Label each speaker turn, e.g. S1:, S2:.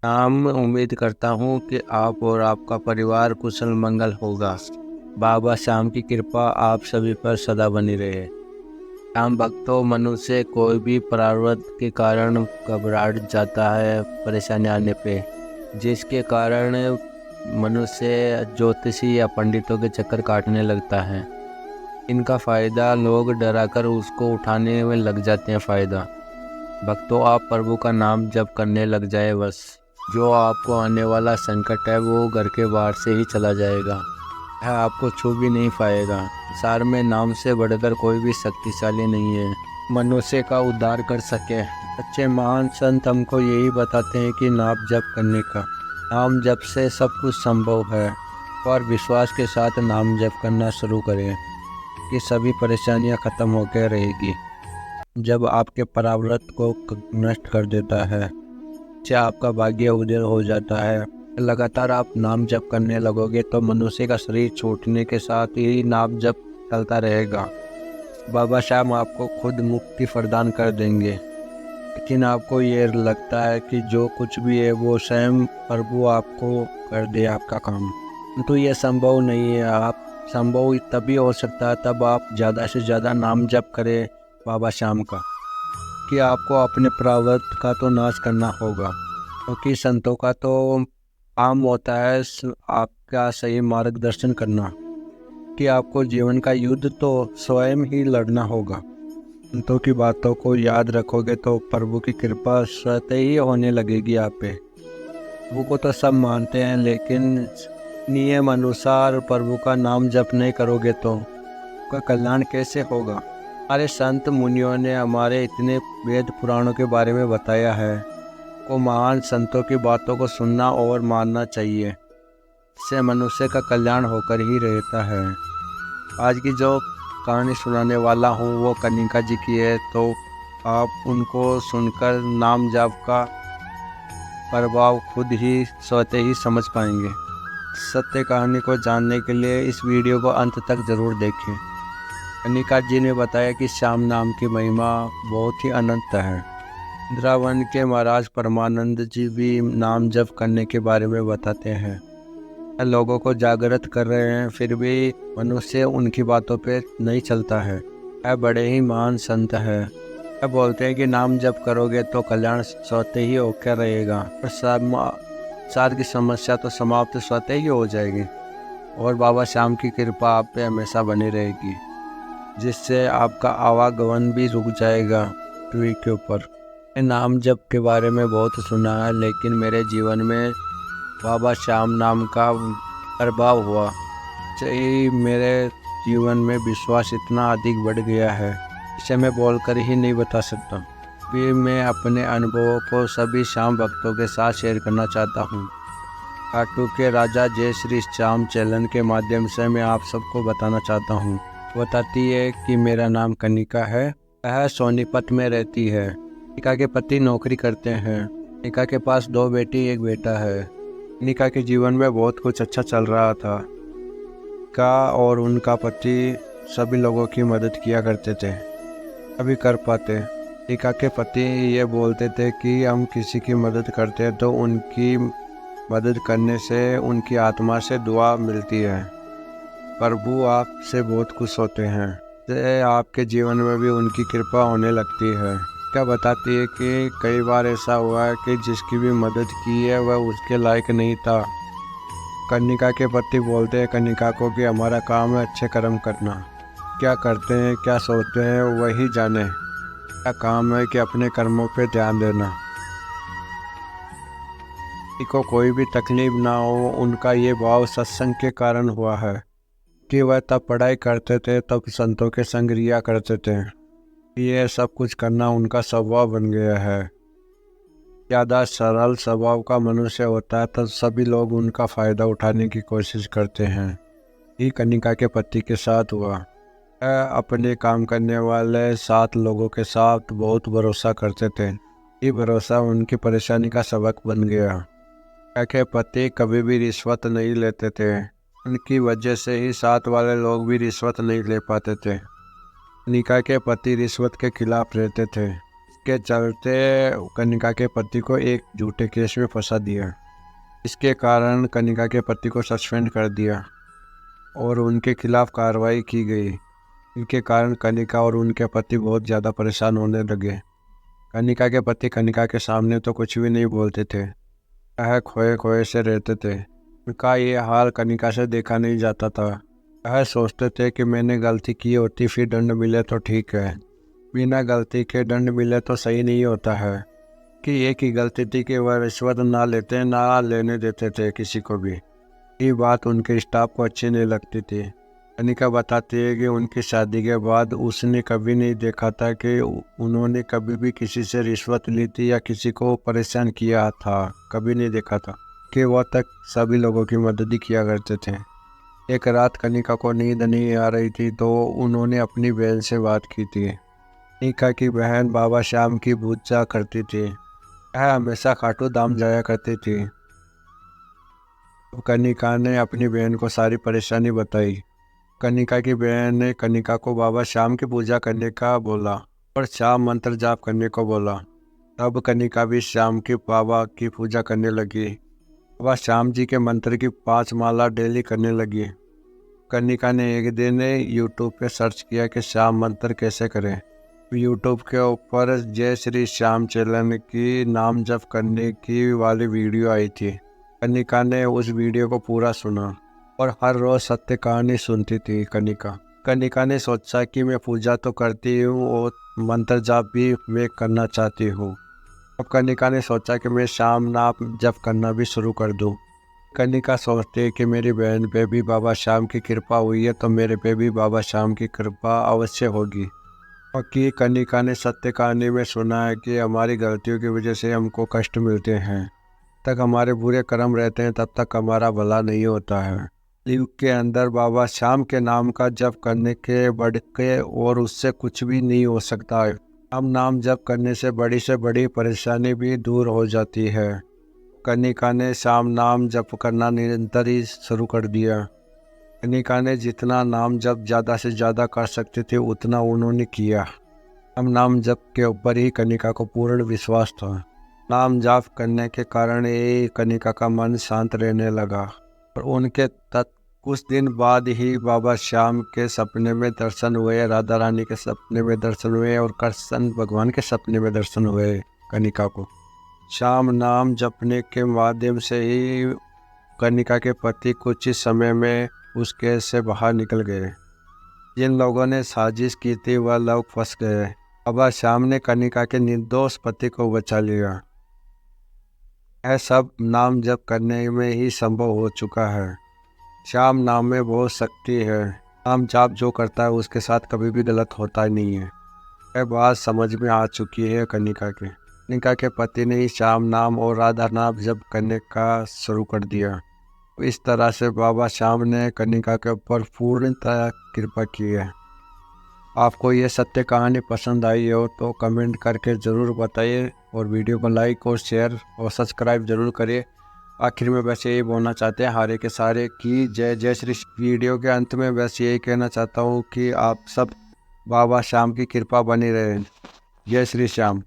S1: उम्मीद करता हूँ कि आप और आपका परिवार कुशल मंगल होगा। बाबा श्याम की कृपा आप सभी पर सदा बनी रहे। श्याम भक्तों, मनुष्य कोई भी प्रारब्ध के कारण घबराहट जाता है परेशानी आने पे, जिसके कारण मनुष्य ज्योतिषी या पंडितों के चक्कर काटने लगता है। इनका फायदा लोग डराकर उसको उठाने में लग जाते हैं। फायदा भक्तों, आप प्रभु का नाम जप करने लग जाए, बस जो आपको आने वाला संकट है वो घर के बाहर से ही चला जाएगा। यह आपको छू भी नहीं पाएगा। संसार में नाम से बढ़कर कोई भी शक्तिशाली नहीं है मनुष्य का उद्धार कर सके। सच्चे महान संत हमको यही बताते हैं कि नाम जप करने का, नाम जप से सब कुछ संभव है। और विश्वास के साथ नाम जप करना शुरू करें कि सभी परेशानियां खत्म होकर रहेगी। जब आपके प्रारब्ध को नष्ट कर देता है, से आपका भाग्य उदय हो जाता है। लगातार आप नाम जप करने लगोगे तो मनुष्य का शरीर छूटने के साथ ही नाम जप चलता रहेगा। बाबा श्याम आपको खुद मुक्ति प्रदान कर देंगे। लेकिन आपको ये लगता है कि जो कुछ भी है वो स्वयं प्रभु आपको कर दे आपका काम, तो ये संभव नहीं है। आप संभव तभी हो सकता है तब आप ज़्यादा से ज़्यादा नाम जप करें बाबा श्याम का, कि आपको अपने प्रारब्ध का तो नाश करना होगा। क्योंकि संतों का तो काम होता है आपका सही मार्गदर्शन करना, कि आपको जीवन का युद्ध तो स्वयं ही लड़ना होगा। संतों की बातों को याद रखोगे तो प्रभु की कृपा स्वतः ही होने लगेगी आप पे। प्रभु को तो सब मानते हैं, लेकिन नियम अनुसार प्रभु का नाम जप नहीं करोगे तो आपका कल्याण कैसे होगा। हमारे संत मुनियों ने हमारे इतने वेद पुराणों के बारे में बताया है, को महान संतों की बातों को सुनना और मानना चाहिए। इससे मनुष्य का कल्याण होकर ही रहता है। आज की जो कहानी सुनाने वाला हूँ वो कनिका जी की है, तो आप उनको सुनकर नाम जप का प्रभाव खुद ही स्वतः ही समझ पाएंगे। सत्य कहानी को जानने के लिए इस वीडियो को अंत तक जरूर देखें। कनिका जी ने बताया कि श्याम नाम की महिमा बहुत ही अनंत है। वृंदावन के महाराज परमानंद जी भी नाम जप करने के बारे में बताते हैं। लोगों को जागृत कर रहे हैं, फिर भी मनुष्य उनकी बातों पे नहीं चलता है। यह बड़े ही महान संत है। यह बोलते हैं कि नाम जप करोगे तो कल्याण स्वतः ही होकर रहेगा और संसार की समस्या तो समाप्त स्वतः ही हो जाएगी। और बाबा श्याम की कृपा आप पे हमेशा बनी रहेगी, जिससे आपका आवागमन भी रुक जाएगा पृथ्वी के ऊपर। नाम जप के बारे में बहुत सुना है, लेकिन मेरे जीवन में बाबा श्याम नाम का प्रभाव हुआ से मेरे जीवन में विश्वास इतना अधिक बढ़ गया है, इसे मैं बोलकर ही नहीं बता सकता। फिर मैं अपने अनुभवों को सभी श्याम भक्तों के साथ शेयर करना चाहता हूँ। खाटू के राजा जय श्री श्याम चैनल के माध्यम से मैं आप सबको बताना चाहता हूँ। बताती है कि मेरा नाम कनिका है। वह सोनीपत में रहती है। कनिका के पति नौकरी करते हैं। कनिका के पास 2 बेटी 1 बेटा है। कनिका के जीवन में बहुत कुछ अच्छा चल रहा था। का और उनका पति सभी लोगों की मदद किया करते थे, अभी कर पाते। कनिका के पति ये बोलते थे कि हम किसी की मदद करते हैं तो उनकी मदद करने से उनकी आत्मा से दुआ मिलती है। प्रभु आपसे बहुत खुश होते हैं, से आपके जीवन में भी उनकी कृपा होने लगती है। क्या बताती है कि कई बार ऐसा हुआ है कि जिसकी भी मदद की है वह उसके लायक नहीं था। कनिका के पति बोलते हैं कनिका को कि हमारा काम है अच्छे कर्म करना। क्या करते हैं क्या सोचते हैं वही जाने। क्या काम है कि अपने कर्मों पे ध्यान देना, को कोई भी तकलीफ ना हो। उनका ये भाव सत्संग के कारण हुआ है कि वह तब पढ़ाई करते थे तब संतों के संग रिया करते थे। ये सब कुछ करना उनका स्वभाव बन गया है। ज़्यादा सरल स्वभाव का मनुष्य होता है तो सभी लोग उनका फ़ायदा उठाने की कोशिश करते हैं। ये कनिका के पति के साथ हुआ। अपने काम करने वाले 7 लोगों के साथ बहुत भरोसा करते थे। ये भरोसा उनकी परेशानी का सबक बन गया। के पति कभी भी रिश्वत नहीं लेते थे। उनकी वजह से ही 7 वाले लोग भी रिश्वत नहीं ले पाते थे। कनिका के पति रिश्वत के खिलाफ रहते थे।
S2: के चलते कनिका के पति को एक झूठे केस में फंसा दिया। इसके कारण कनिका के पति को सस्पेंड कर दिया और उनके खिलाफ कार्रवाई की गई। इनके कारण कनिका और उनके पति बहुत ज़्यादा परेशान होने लगे। कनिका के पति कनिका के सामने तो कुछ भी नहीं बोलते थे, वह खोए खोए से रहते थे। उनका ये हाल कनिका से देखा नहीं जाता था। वह सोचते थे कि मैंने गलती की होती फिर दंड मिले तो ठीक है, बिना गलती के दंड मिले तो सही नहीं होता है। कि एक ही गलती थी कि वह रिश्वत ना लेते ना लेने देते थे किसी को भी। ये बात उनके स्टाफ को अच्छी नहीं लगती थी। कनिका बताती है कि उनकी शादी के बाद उसने कभी नहीं देखा था कि उन्होंने कभी भी किसी से रिश्वत ली थी या किसी को परेशान किया था। कभी नहीं देखा था कि वह तक सभी लोगों की मदद ही किया करते थे। एक रात कनिका को नींद नहीं आ रही थी तो उन्होंने अपनी बहन से बात की थी। कनिका की बहन बाबा श्याम की पूजा करती थी। वह हमेशा खाटू धाम जाया करती थी। कनिका ने अपनी बहन को सारी परेशानी बताई। कनिका की बहन ने कनिका को बाबा श्याम की पूजा करने का बोला और श्याम मंत्र जाप करने को बोला। तब कनिका भी श्याम की बाबा की पूजा करने लगी। बाबा श्याम जी के मंत्र की 5 माला डेली करने लगी। कनिका ने एक दिन यूट्यूब पे सर्च किया कि श्याम मंत्र कैसे करें। यूट्यूब के ऊपर जय श्री श्याम चैनल की नाम जप करने की वाली वीडियो आई थी। कनिका ने उस वीडियो को पूरा सुना और हर रोज़ सत्य कहानी सुनती थी। कनिका ने सोचा कि मैं पूजा तो करती हूँ और मंत्र जाप भी मैं करना चाहती हूँ। अब कनिका ने सोचा कि मैं श्याम नाम जप करना भी शुरू कर दूँ। कनिका सोचती है कि मेरी बहन पे भी बाबा श्याम की कृपा हुई है तो मेरे पे भी बाबा श्याम की कृपा अवश्य होगी। क्योंकि कनिका ने सत्य कहानी में सुना है कि हमारी गलतियों की वजह से हमको कष्ट मिलते हैं। तक हमारे बुरे कर्म रहते हैं तब तक हमारा भला नहीं होता है। युग के अंदर बाबा श्याम के नाम का जप करने के बढ़ के और उससे कुछ भी नहीं हो सकता है। हम नाम जप करने से बड़ी परेशानी भी दूर हो जाती है। कनिका ने श्याम नाम जप करना निरंतर ही शुरू कर दिया। कनिका ने जितना नाम जप ज़्यादा से ज़्यादा कर सकते थे उतना उन्होंने किया। हम नाम जप के ऊपर ही कनिका को पूर्ण विश्वास था। नाम जाप करने के कारण ही कनिका का मन शांत रहने लगा और उनके कुछ दिन बाद ही बाबा श्याम के सपने में दर्शन हुए, राधा रानी के सपने में दर्शन हुए और कृष्ण भगवान के सपने में दर्शन हुए कनिका को। श्याम नाम जपने के माध्यम से ही कनिका के पति कुछ ही समय में उस केस से बाहर निकल गए। जिन लोगों ने साजिश की थी वह लोग फंस गए। बाबा श्याम ने कनिका के निर्दोष पति को बचा लिया। यह सब नाम जप करने में ही संभव हो चुका है। श्याम नाम में बहुत शक्ति है। नाम जाप जो करता है उसके साथ कभी भी गलत होता ही नहीं है। यह बात समझ में आ चुकी है कनिका के पति ने ही श्याम नाम और राधा नाम जप करने का शुरू कर दिया। इस तरह से बाबा श्याम ने कनिका के ऊपर पूर्णतः कृपा की है। आपको ये सत्य कहानी पसंद आई हो तो कमेंट करके ज़रूर बताइए और वीडियो को लाइक और शेयर और सब्सक्राइब ज़रूर करिए। आखिर में बस यही बोलना चाहते हैं हारे के सारे की जय जय श्री। वीडियो के अंत में बस यही कहना चाहता हूँ कि आप सब बाबा श्याम की कृपा बनी रहे। जय श्री श्याम।